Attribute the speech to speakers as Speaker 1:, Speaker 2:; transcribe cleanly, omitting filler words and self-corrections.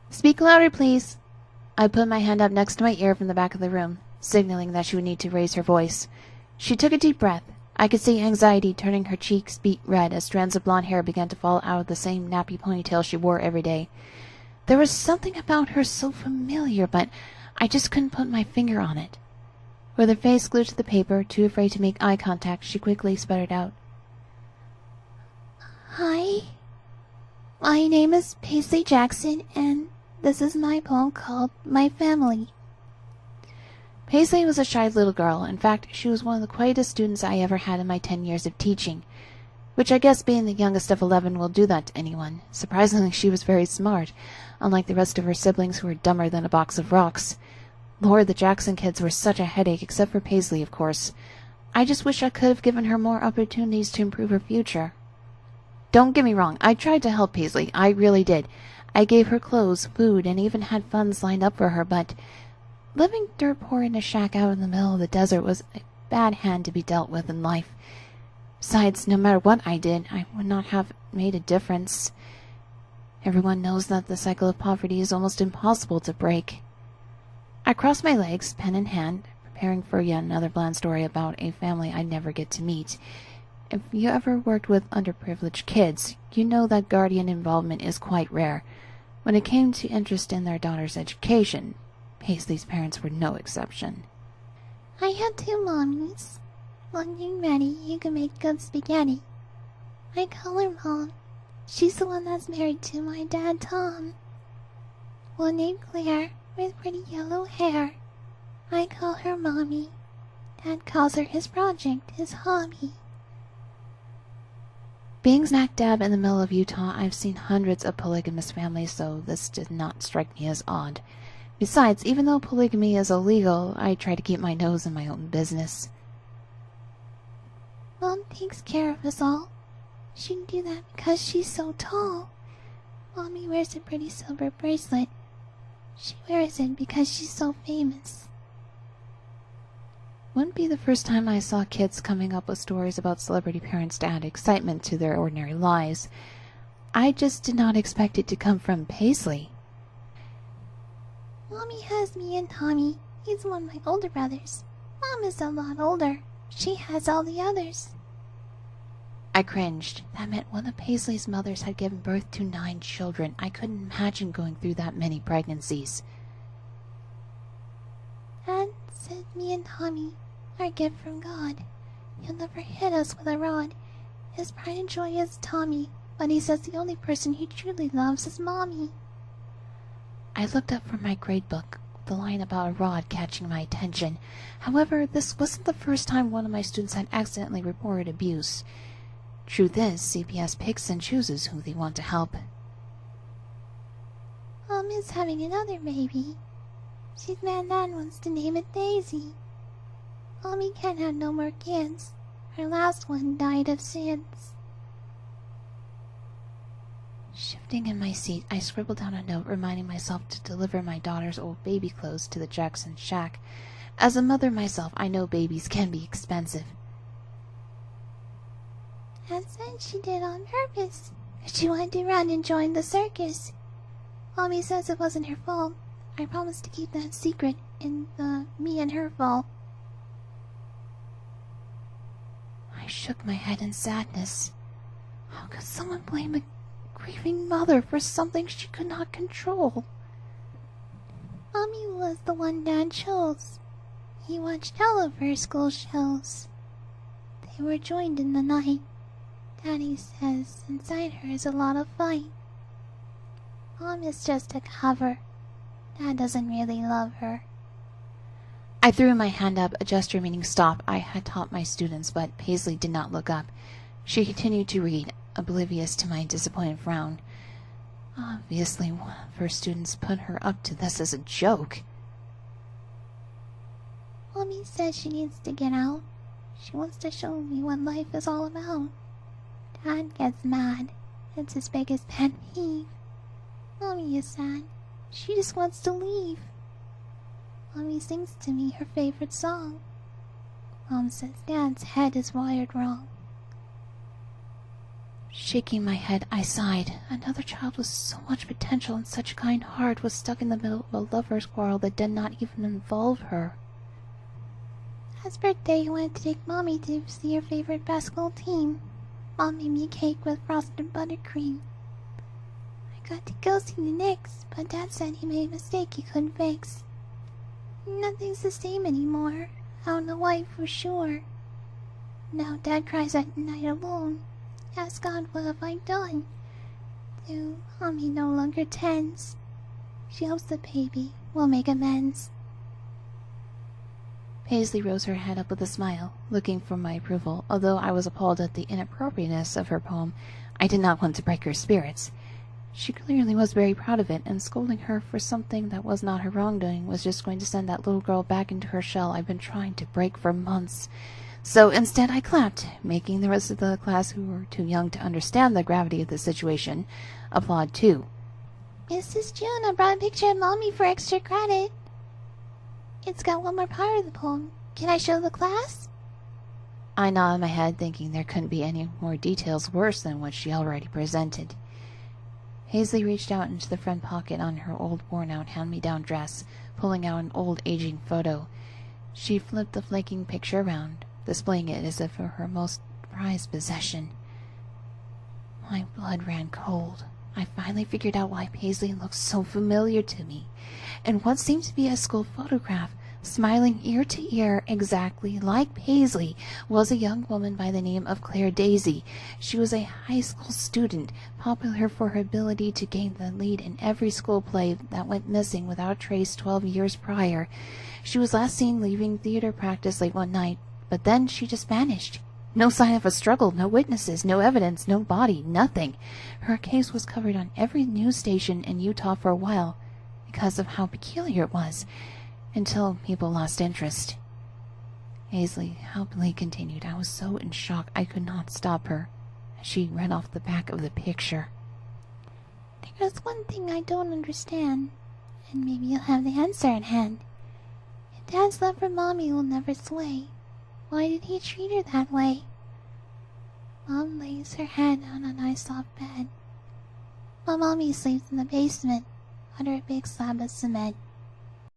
Speaker 1: Speak louder, please. I put my hand up next to my ear from the back of the room, signaling that she would need to raise her voice. She took a deep breath. I could see anxiety turning her cheeks beet red as strands of blonde hair began to fall out of the same nappy ponytail she wore every day. There was something about her so familiar, but I just couldn't put my finger on it. With her face glued to the paper, too afraid to make eye contact, she quickly sputtered out, "Hi. My name is Paisley Jackson, and this is my poem called My Family." Paisley was a shy little girl. In fact, she was one of the quietest students I ever had in my 10 years of teaching, which I guess being the youngest of 11 will do that to anyone. Surprisingly, she was very smart, unlike the rest of her siblings who were dumber than a box of rocks. Lord, the Jackson kids were such a headache, except for Paisley, of course. I just wish I could have given her more opportunities to improve her future. Don't get me wrong, I tried to help Paisley, I really did. I gave her clothes, food, and even had funds lined up for her, but living dirt poor in a shack out in the middle of the desert was a bad hand to be dealt with in life. Besides, no matter what I did, I would not have made a difference. Everyone knows that the cycle of poverty is almost impossible to break. I crossed my legs, pen in hand, preparing for yet another bland story about a family I'd never get to meet. If you ever worked with underprivileged kids, you know that guardian involvement is quite rare. When it came to interest in their daughter's education, Paisley's parents were no exception. "I had 2 mommies. One named Maddie who can make good spaghetti. I call her Mom. She's the one that's married to my dad, Tom. One named Claire with pretty yellow hair. I call her Mommy. Dad calls her his project, his hobby." Being smack dab in the middle of Utah, I've seen hundreds of polygamous families, so this did not strike me as odd. Besides, even though polygamy is illegal, I try to keep my nose in my own business. "Mom takes care of us all. She can do that because she's so tall. Mommy wears a pretty silver bracelet. She wears it because she's so famous." Wouldn't be the first time I saw kids coming up with stories about celebrity parents to add excitement to their ordinary lives. I just did not expect it to come from Paisley. "Mommy has me and Tommy. He's one of my older brothers. Mom is a lot older. She has all the others." I cringed. That meant one of Paisley's mothers had given birth to 9 children. I couldn't imagine going through that many pregnancies. "Dad said me and Tommy are a gift from God. He'll never hit us with a rod. His pride and joy is Tommy, but he says the only person he truly loves is Mommy." I looked up from my grade book, the line about a rod catching my attention. However, this wasn't the first time one of my students had accidentally reported abuse. Truth is, CPS picks and chooses who they want to help. "Mom is having another baby. She's mad Dad wants to name it Daisy. Mommy can't have no more kids. Her last one died of SIDS." Shifting in my seat, I scribbled down a note reminding myself to deliver my daughter's old baby clothes to the Jackson shack. As a mother myself, I know babies can be expensive. "Dad said she did on purpose. She wanted to run and join the circus. Mommy says it wasn't her fault. I promised to keep that secret in the me and her vault." I shook my head in sadness. How could someone blame a grieving mother for something she could not control? "Mommy was the one Dad chose. He watched all of her school shows. They were joined in the night. Daddy says inside her is a lot of fight. Mom is just a cover. Dad doesn't really love her." I threw my hand up, a gesture meaning stop. I had taught my students, but Paisley did not look up. She continued to read, oblivious to my disappointed frown. Obviously, one of her students put her up to this as a joke. "Mommy says she needs to get out. She wants to show me what life is all about. Dad gets mad. It's his biggest pet peeve. Mommy is sad. She just wants to leave. Mommy sings to me her favorite song. Mom says Dad's head is wired wrong." Shaking my head, I sighed. Another child with so much potential and such a kind heart was stuck in the middle of a lover's quarrel that did not even involve her. Last birthday, I wanted to take Mommy to see her favorite basketball team. Mom made me a cake with frosted buttercream. I got to go see the Knicks, but Dad said he made a mistake he couldn't fix. Nothing's the same anymore. I don't know why for sure. Now Dad cries at night alone. Ask God, what have I done? Do Mommy no longer tends. She hopes the baby will make amends. Paisley rose her head up with a smile, looking for my approval. Although I was appalled at the inappropriateness of her poem, I did not want to break her spirits. She clearly was very proud of it, and scolding her for something that was not her wrongdoing was just going to send that little girl back into her shell I've been trying to break for months. So instead I clapped, making the rest of the class, who were too young to understand the gravity of the situation, applaud too. Mrs. June, I brought a picture of Mommy for extra credit. It's got one more part of the poem. Can I show the class? I nodded my head, thinking there couldn't be any more details worse than what she already presented. Paisley reached out into the front pocket on her old worn-out hand-me-down dress, pulling out an old aging photo. She flipped the flaking picture around, displaying it as if it were her most prized possession. My blood ran cold. I finally figured out why Paisley looked so familiar to me. In what seemed to be a school photograph, smiling ear to ear exactly like Paisley, was a young woman by the name of Claire Daisy. She was a high school student, popular for her ability to gain the lead in every school play that went missing without trace 12 years prior. She was last seen leaving theater practice late one night, but then she just vanished. No sign of a struggle, no witnesses, no evidence, no body, nothing. Her case was covered on every news station in Utah for a while, because of how peculiar it was, until people lost interest. Paisley helpfully continued. I was so in shock I could not stop her, as she read off the back of the picture. There's one thing I don't understand, and maybe you'll have the answer at hand. If Dad's love for Mommy will never sway, why did he treat her that way? Mom lays her head on a nice soft bed, while Mommy sleeps in the basement under a big slab of cement.